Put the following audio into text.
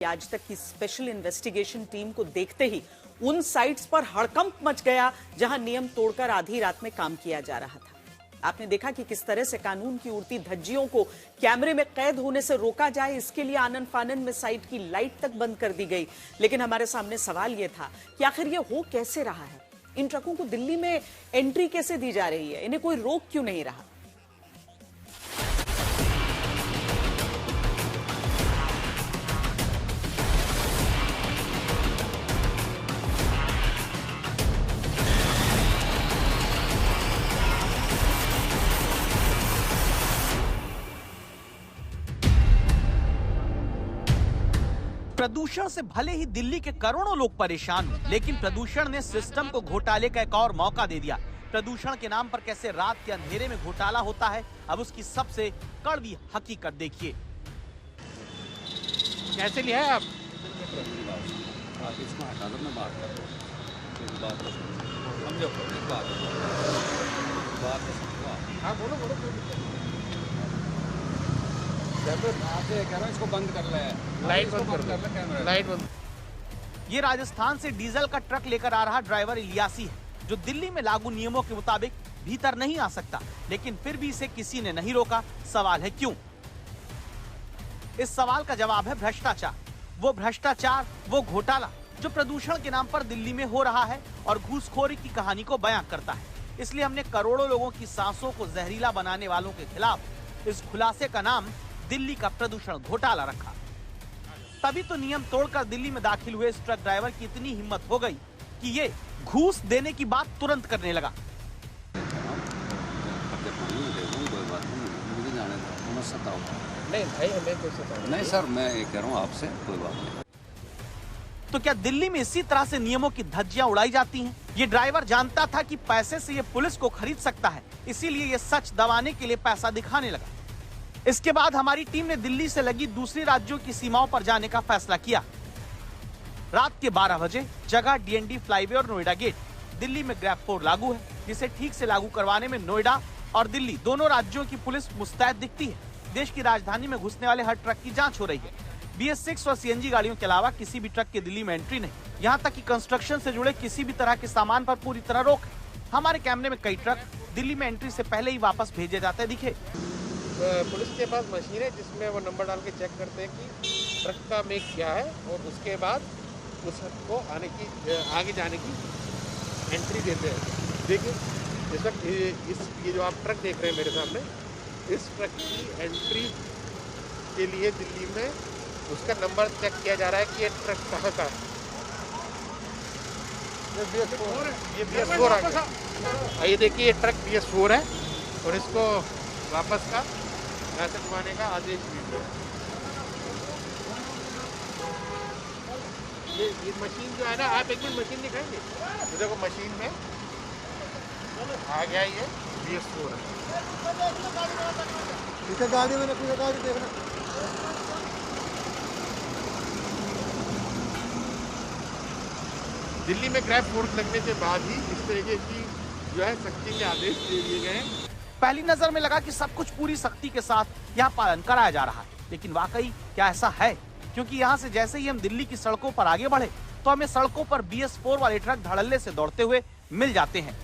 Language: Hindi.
आज तक की स्पेशल इन्वेस्टिगेशन टीम को देखते ही उन साइट्स पर हड़कंप मच गया जहां नियम तोड़कर आधी रात में काम किया जा रहा था। आपने देखा कि किस तरह से कानून की उड़ती धज्जियों को कैमरे में कैद होने से रोका जाए, इसके लिए आनन फानन में साइट की लाइट तक बंद कर दी गई। लेकिन हमारे सामने सवाल यह था कि आखिर ये हो कैसे रहा है? इन ट्रकों को दिल्ली में एंट्री कैसे दी जा रही है? इन्हें कोई रोक क्यों नहीं रहा? प्रदूषण से भले ही दिल्ली के करोड़ों लोग परेशान हो, लेकिन प्रदूषण ने सिस्टम को घोटाले का एक और मौका दे दिया। प्रदूषण के नाम पर कैसे रात के अंधेरे में घोटाला होता है, अब उसकी सबसे कड़वी हकीकत देखिए। कैसे लिया है आप? इसको हटा दो, मैं बात कर रहा हूँ। समझो बात। हाँ बोलो। कह रहा इसको बंद कर ले, लाइट बंद कर ले, लाइट बंद। ये राजस्थान से डीजल का ट्रक लेकर आ रहा ड्राइवर इलियासी है, जो दिल्ली में लागू नियमों के मुताबिक भीतर नहीं आ सकता, लेकिन फिर भी इसे किसी ने नहीं रोका। सवाल है क्यों? इस सवाल का जवाब है भ्रष्टाचार। वो भ्रष्टाचार, वो घोटाला जो प्रदूषण के नाम पर दिल्ली में हो रहा है और घूसखोरी की कहानी को बयां करता है। इसलिए हमने करोड़ों लोगों की सांसों को जहरीला बनाने वालों के खिलाफ इस खुलासे का नाम दिल्ली का प्रदूषण घोटाला रखा। तभी तो नियम तोड़कर दिल्ली में दाखिल हुए इस ट्रक ड्राइवर की इतनी हिम्मत हो गई कि ये घूस देने की बात तुरंत करने लगा। नहीं भाई, हमें कोई सताओ नहीं सर, मैं ये कह रहा हूँ आपसे, कोई बात नहीं। तो क्या दिल्ली में इसी तरह से नियमों की धज्जियां उड़ाई जाती हैं? ये ड्राइवर जानता था कि पैसे से ये पुलिस को खरीद सकता है, इसीलिए ये सच दबाने के लिए पैसा दिखाने लगा। इसके बाद हमारी टीम ने दिल्ली से लगी दूसरी राज्यों की सीमाओं पर जाने का फैसला किया। रात के 12 बजे जगह डीएनडी फ्लाईवे और नोएडा गेट। दिल्ली में ग्रैब 4 लागू है, जिसे ठीक से लागू करवाने में नोएडा और दिल्ली दोनों राज्यों की पुलिस मुस्तैद दिखती है। देश की राजधानी में घुसने वाले हर ट्रक की जांच हो रही है। BS6 और CNG गाड़ियों के अलावा किसी भी ट्रक के दिल्ली में एंट्री नहीं। यहाँ तक कि कंस्ट्रक्शन से जुड़े किसी भी तरह के सामान पर पूरी तरह रोक है। हमारे कैमरे में कई ट्रक दिल्ली में एंट्री से पहले ही वापस भेजे जाते दिखे। पुलिस के पास मशीन है जिसमें वो नंबर डाल के चेक करते हैं कि ट्रक का मेक क्या है, और उसके बाद उसको आगे जाने की एंट्री देते हैं। देखिए इस वक्त ये जो आप ट्रक देख रहे हैं मेरे सामने, इस ट्रक की एंट्री के लिए दिल्ली में उसका नंबर चेक किया जा रहा है कि ये ट्रक कहाँ का है। ये BS4 आ गया। ये देखिए, ये ट्रक BS4 है और इसको वापस का पैसे घुमाने का आदेश भी दिया। ये मशीन जो है ना, आप एक मिनट मशीन दिखाएंगे? तो देखो मशीन में आ गया, ये BS4 है। गाड़ी में पूरा गाड़ी देखना। दिल्ली में ग्रैब 4 लगने के बाद ही इस तरीके की जो है सख्ती के आदेश दे दिए गए हैं। पहली नजर में लगा कि सब कुछ पूरी सख्ती के साथ यहाँ पालन कराया जा रहा है, लेकिन वाकई क्या ऐसा है? क्योंकि यहाँ से जैसे ही हम दिल्ली की सड़कों पर आगे बढ़े तो हमें सड़कों पर BS4 वाले ट्रक धड़ल्ले से दौड़ते हुए मिल जाते हैं।